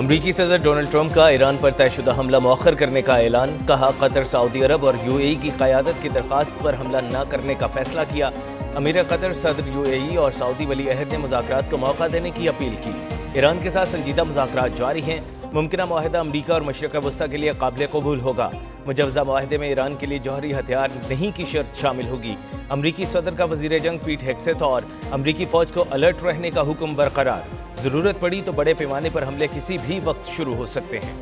امریکی صدر Donald Trump کا ایران پر طے شدہ حملہ مؤخر کرنے کا اعلان، کہا قطر، سعودی عرب اور یو اے ای کی قیادت کی درخواست پر حملہ نہ کرنے کا فیصلہ کیا۔ امیر قطر، صدر یو اے ای اور سعودی ولی عہد نے مذاکرات کو موقع دینے کی اپیل کی۔ ایران کے ساتھ سنجیدہ مذاکرات جاری ہیں۔ ممکنہ معاہدہ امریکہ اور مشرق وسطیٰ کے لیے قابل قبول ہوگا۔ مجوزہ معاہدے میں ایران کے لیے جوہری ہتھیار نہیں کی شرط شامل ہوگی۔ امریکی صدر کا وزیر جنگ پیٹ ہیگسیت اور امریکی فوج کو الرٹ رہنے کا حکم برقرار۔ ضرورت پڑی تو بڑے پیمانے پر حملے کسی بھی وقت شروع ہو سکتے ہیں۔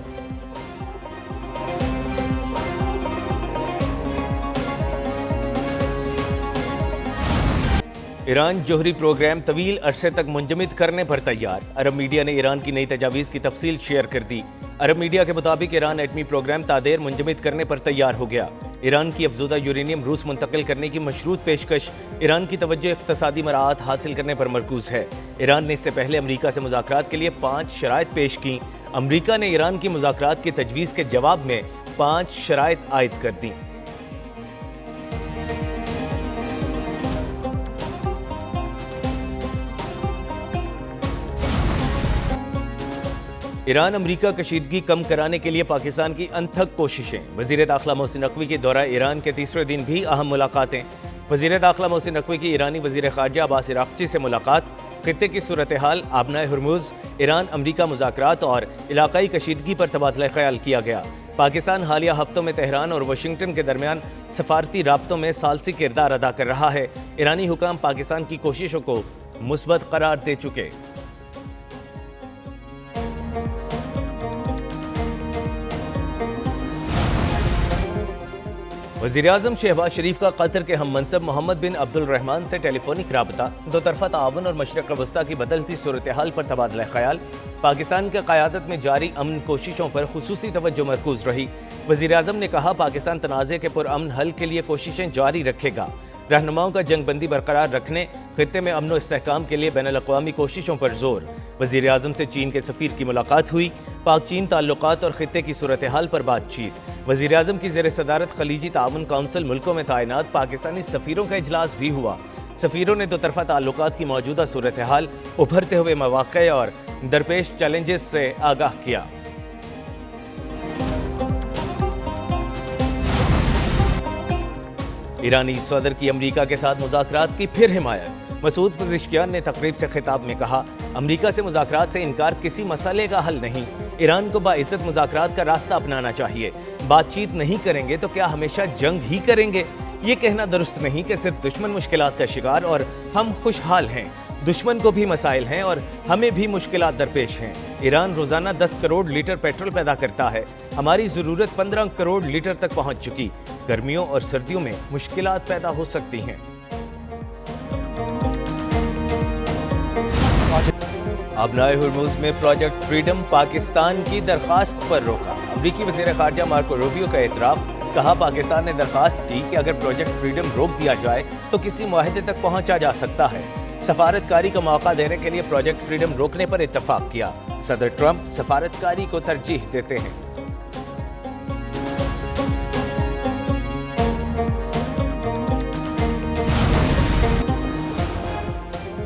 ایران جوہری پروگرام طویل عرصے تک منجمد کرنے پر تیار۔ عرب میڈیا نے ایران کی نئی تجاویز کی تفصیل شیئر کر دی۔ عرب میڈیا کے مطابق ایران ایٹمی پروگرام تادیر منجمد کرنے پر تیار ہو گیا۔ ایران کی افزودہ یورینیم روس منتقل کرنے کی مشروط پیشکش۔ ایران کی توجہ اقتصادی مراعات حاصل کرنے پر مرکوز ہے۔ ایران نے اس سے پہلے امریکہ سے مذاکرات کے لیے 5 شرائط پیش کیں۔ امریکہ نے ایران کی مذاکرات کی تجویز کے جواب میں 5 شرائط عائد کر دیں۔ ایران امریکہ کشیدگی کم کرانے کے لیے پاکستان کی انتھک کوششیں۔ وزیر داخلہ محسن نقوی کے دورہ ایران کے تیسرے دن بھی اہم ملاقاتیں۔ وزیر داخلہ محسن نقوی کی ایرانی وزیر خارجہ عباس عراقچی سے ملاقات۔ خطے کی صورتحال، آبنائے ہرمز، ایران امریکہ مذاکرات اور علاقائی کشیدگی پر تبادلہ خیال کیا گیا۔ پاکستان حالیہ ہفتوں میں تہران اور واشنگٹن کے درمیان سفارتی رابطوں میں ثالثی کردار ادا کر رہا ہے۔ ایرانی حکام پاکستان کی کوششوں کو مثبت قرار دے چکے۔ وزیراعظم شہباز شریف کا قطر کے ہم منصب محمد بن عبد الرحمن سے ٹیلی فونک رابطہ، دو طرفہ تعاون اور مشرق وسطیٰ کی بدلتی صورتحال پر تبادلہ خیال۔ پاکستان کی قیادت میں جاری امن کوششوں پر خصوصی توجہ مرکوز رہی۔ وزیراعظم نے کہا پاکستان تنازع کے پرامن حل کے لیے کوششیں جاری رکھے گا۔ رہنماؤں کا جنگ بندی برقرار رکھنے، خطے میں امن و استحکام کے لیے بین الاقوامی کوششوں پر زور۔ وزیراعظم سے چین کے سفیر کی ملاقات ہوئی۔ پاک چین تعلقات اور خطے کی صورتحال پر بات چیت۔ وزیراعظم کی زیر صدارت خلیجی تعاون کونسل ملکوں میں تعینات پاکستانی سفیروں کا اجلاس بھی ہوا۔ سفیروں نے دو طرفہ تعلقات کی موجودہ صورتحال، ابھرتے ہوئے مواقع اور درپیش چیلنجز سے آگاہ کیا۔ ایرانی صدر کی امریکہ کے ساتھ مذاکرات کی پھر حمایت۔ مسعود پزشکیان نے تقریب سے خطاب میں کہا، امریکہ سے مذاکرات سے انکار کسی مسئلے کا حل نہیں۔ ایران کو باعزت مذاکرات کا راستہ اپنانا چاہیے۔ بات چیت نہیں کریں گے تو کیا ہمیشہ جنگ ہی کریں گے؟ یہ کہنا درست نہیں کہ صرف دشمن مشکلات کا شکار اور ہم خوشحال ہیں۔ دشمن کو بھی مسائل ہیں اور ہمیں بھی مشکلات درپیش ہیں۔ ایران روزانہ 10 کروڑ لیٹر پیٹرول پیدا کرتا ہے۔ ہماری ضرورت 15 کروڑ لیٹر تک پہنچ چکی۔ گرمیوں اور سردیوں میں مشکلات پیدا ہو سکتی ہیں۔ آبنائے ہرمز میں پروجیکٹ فریڈم، پاکستان کی درخواست پر روکا۔ امریکی وزیر خارجہ مارکو روبیو کا اعتراف، کہا پاکستان نے درخواست کی کہ اگر پروجیکٹ فریڈم روک دیا جائے تو کسی معاہدے تک پہنچا جا سکتا ہے۔ سفارتکاری کا موقع دینے کے لیے پروجیکٹ فریڈم روکنے پر اتفاق کیا۔ صدر ٹرمپ سفارتکاری کو ترجیح دیتے ہیں۔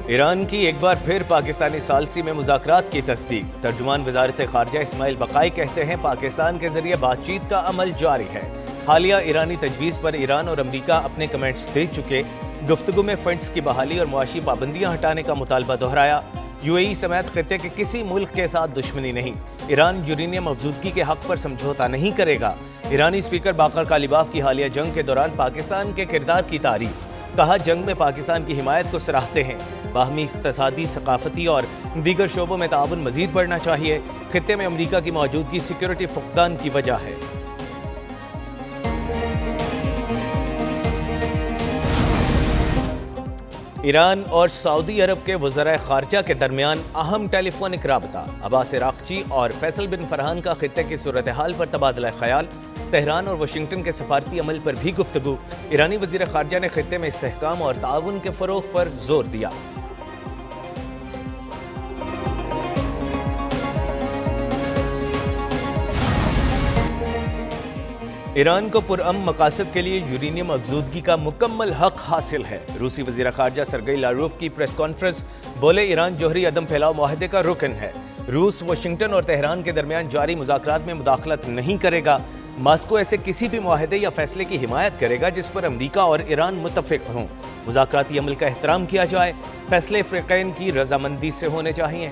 ایران کی ایک بار پھر پاکستانی ثالثی میں مذاکرات کی تصدیق۔ ترجمان وزارت خارجہ اسماعیل بقائی کہتے ہیں پاکستان کے ذریعے بات چیت کا عمل جاری ہے۔ حالیہ ایرانی تجویز پر ایران اور امریکہ اپنے کمنٹس دے چکے۔ گفتگو میں فنڈز کی بحالی اور معاشی پابندیاں ہٹانے کا مطالبہ دہرایا۔ یو اے ای سمیت خطے کے کسی ملک کے ساتھ دشمنی نہیں۔ ایران یورینیم افزودگی کے حق پر سمجھوتا نہیں کرے گا۔ ایرانی اسپیکر باقر کالیباف کی حالیہ جنگ کے دوران پاکستان کے کردار کی تعریف، کہا جنگ میں پاکستان کی حمایت کو سراہتے ہیں۔ باہمی اقتصادی، ثقافتی اور دیگر شعبوں میں تعاون مزید بڑھنا چاہیے۔ خطے میں امریکہ کی موجودگی سیکیورٹی فقدان کی وجہ ہے۔ ایران اور سعودی عرب کے وزرائے خارجہ کے درمیان اہم ٹیلی فونک رابطہ۔ عباس عراقچی اور فیصل بن فرحان کا خطے کی صورتحال پر تبادلہ خیال۔ تہران اور واشنگٹن کے سفارتی عمل پر بھی گفتگو۔ ایرانی وزیر خارجہ نے خطے میں استحکام اور تعاون کے فروغ پر زور دیا۔ ایران کو پرامن مقاصد کے لیے یورینیم افزودگی کا مکمل حق حاصل ہے۔ روسی وزیر خارجہ سرگئی لاروف کی پریس کانفرنس، بولے ایران جوہری عدم پھیلاؤ معاہدے کا رکن ہے۔ روس واشنگٹن اور تہران کے درمیان جاری مذاکرات میں مداخلت نہیں کرے گا۔ ماسکو ایسے کسی بھی معاہدے یا فیصلے کی حمایت کرے گا جس پر امریکہ اور ایران متفق ہوں۔ مذاکراتی عمل کا احترام کیا جائے، فیصلے فریقین کی رضامندی سے ہونے چاہیے۔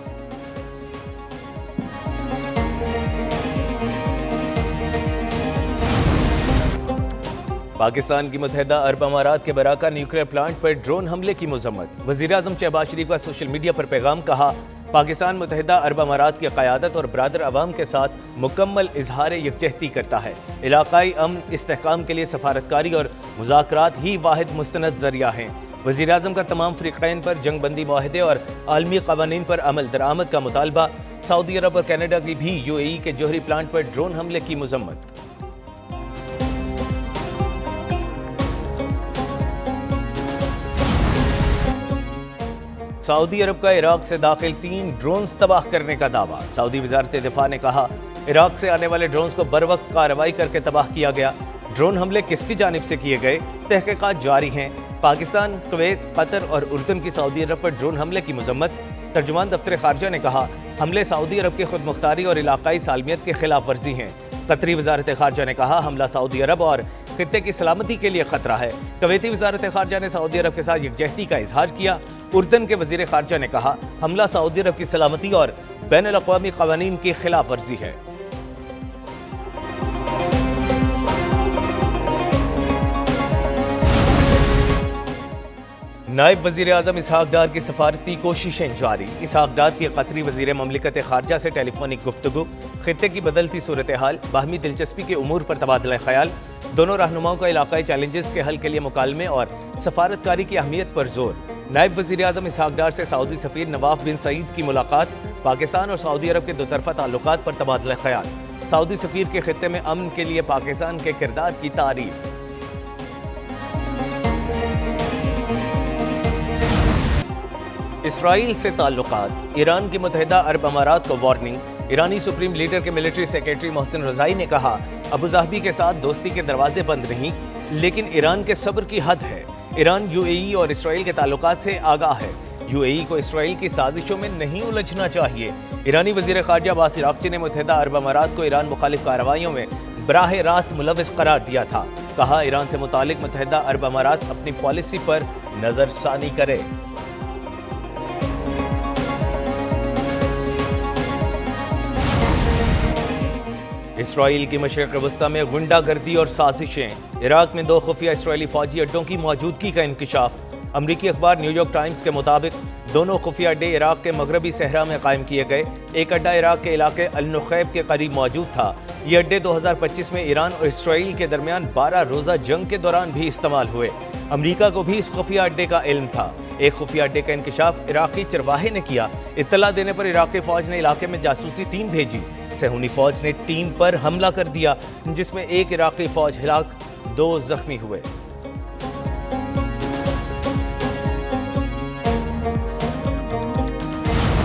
پاکستان کی متحدہ عرب امارات کے براکا نیوکلیئر پلانٹ پر ڈرون حملے کی مذمت۔ وزیراعظم شہباز شریف کا سوشل میڈیا پر پیغام، کہا پاکستان متحدہ عرب امارات کی قیادت اور برادر عوام کے ساتھ مکمل اظہار یکجہتی کرتا ہے۔ علاقائی امن استحکام کے لیے سفارتکاری اور مذاکرات ہی واحد مستند ذریعہ ہیں۔ وزیراعظم کا تمام فریقین پر جنگ بندی معاہدے اور عالمی قوانین پر عمل درآمد کا مطالبہ۔ سعودی عرب اور کینیڈا کی بھی UAE کے جوہری پلانٹ پر ڈرون حملے کی مذمت۔ سعودی عرب کا عراق سے داخل 3 ڈرونز تباہ کرنے کا دعویٰ۔ سعودی وزارت دفاع نے کہا عراق سے آنے والے ڈرونز کو بروقت کارروائی کر کے تباہ کیا گیا۔ ڈرون حملے کس کی جانب سے کیے گئے، تحقیقات جاری ہیں۔ پاکستان، کویت، قطر اور اردن کی سعودی عرب پر ڈرون حملے کی مذمت۔ ترجمان دفتر خارجہ نے کہا حملے سعودی عرب کی خود مختاری اور علاقائی سالمیت کے خلاف ورزی ہیں۔ قطری وزارت خارجہ نے کہا حملہ سعودی عرب اور خطے کی سلامتی کے لیے خطرہ ہے۔ کویتی وزارت خارجہ نے سعودی عرب کے ساتھ یکجہتی کا اظہار کیا۔ اردن کے وزیر خارجہ نے کہا حملہ سعودی عرب کی سلامتی اور بین الاقوامی قوانین کی خلاف ورزی ہے۔ نائب وزیر اعظم اسحاق ڈار کی سفارتی کوششیں جاری۔ اسحاق ڈار کی قطری وزیر مملکت خارجہ سے ٹیلی فونک گفتگو، خطے کی بدلتی صورتحال، باہمی دلچسپی کے امور پر تبادلہ خیال۔ دونوں رہنماؤں کا علاقائی چیلنجز کے حل کے لیے مکالمے اور سفارتکاری کی اہمیت پر زور۔ نائب وزیر اعظم اسحاق ڈار سے سعودی سفیر نواف بن سعید کی ملاقات، پاکستان اور سعودی عرب کے دو طرفہ تعلقات پر تبادلہ خیال۔ سعودی سفیر کے خطے میں امن کے لیے پاکستان کے کردار کی تعریف۔ اسرائیل سے تعلقات، ایران کی متحدہ عرب امارات کو وارننگ۔ ایرانی سپریم لیڈر کے ملٹری سیکریٹری محسن رضائی نے کہا ابوظہبی کے ساتھ دوستی کے دروازے بند نہیں، لیکن ایران کے صبر کی حد ہے۔ ایران UAE اور اسرائیل کے تعلقات سے آگاہ ہے۔ UAE کو اسرائیل کی سازشوں میں نہیں الجھنا چاہیے۔ ایرانی وزیر خارجہ عباس عراقچی نے متحدہ عرب امارات کو ایران مخالف کارروائیوں میں براہ راست ملوث قرار دیا تھا۔ کہا ایران سے متعلق متحدہ عرب امارات اپنی پالیسی پر نظر ثانی کرے۔ اسرائیل کی مشرق وسطی میں غنڈہ گردی اور سازشیں، عراق میں 2 خفیہ اسرائیلی فوجی اڈوں کی موجودگی کا انکشاف۔ امریکی اخبار نیو یارک ٹائمز کے مطابق دونوں خفیہ اڈے عراق کے مغربی صحرا میں قائم کیے گئے۔ ایک اڈا عراق کے علاقے النخیب کے قریب موجود تھا۔ یہ اڈے 2025 میں ایران اور اسرائیل کے درمیان 12 روزہ جنگ کے دوران بھی استعمال ہوئے۔ امریکہ کو بھی اس خفیہ اڈے کا علم تھا۔ ایک خفیہ اڈے کا انکشاف عراقی چرواہے نے کیا۔ اطلاع دینے پر عراقی فوج نے علاقے میں جاسوسی ٹیم بھیجی۔ صہیونی فوج نے ٹیم پر حملہ کر دیا، جس میں 1 عراقی فوج ہلاک، 2 زخمی ہوئے۔